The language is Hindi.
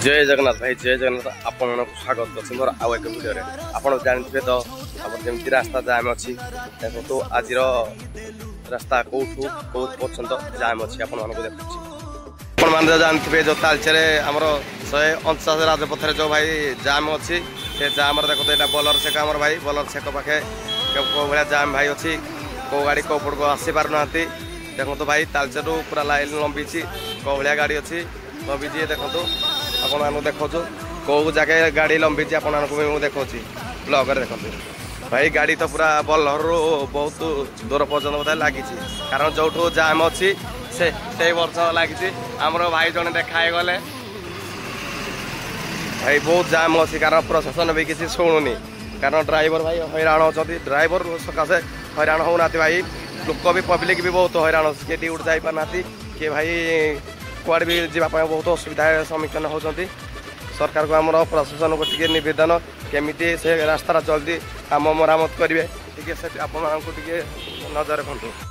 जय जगन्नाथ भाई जय जगन्नाथ आपण स्वागत अच्छे मोर आउ एक वीडियो आप जानते तो जमी रास्ता जाम अच्छी देखो तो आज रास्ता कौटू कौट पर्यंत जाम अच्छी आप देखुची जानते जो तालचे आमर 149 राजपथ जो भाई जाम अच्छी से जाम देखो तो यहाँ बलर छेक आम भाई बलर छेक पाखे कौ भाया जाम भाई अच्छी कौ गाड़ी कौ पट को आसी पार ना देखो तो भाई तालचे पूरा लाइन लंबी कौ भाया गाड़ी अच्छी लंबी देखो आपको देखो कौ जगह गाड़ी लंबी आपको देखा ब्लॉग देखो भाई गाड़ी तो पूरा बलर बहुत दूर पर्यटन बोधे लगी कारण जो जाम अच्छी से वर्ष लगी आमर भाई जन देखा गले भाई बहुत जाम अच्छी कारण प्रशासन भी किसी शुणुनी कारण ड्राइवर भाई हैरान होती ड्राइवर सकाशे हैरान होना भाई लोक भी पब्लिक भी बहुत हैरान किए ड्यूटी जाई पारना किए भाई कुआड़े भी जावाई बहुत असुविधा सम्मुखीन होती सरकार को आम प्रशासन को टे नवेदन केमी से रास्ता जल्दी आम मरामत करेंगे टे आपको नजर रखु।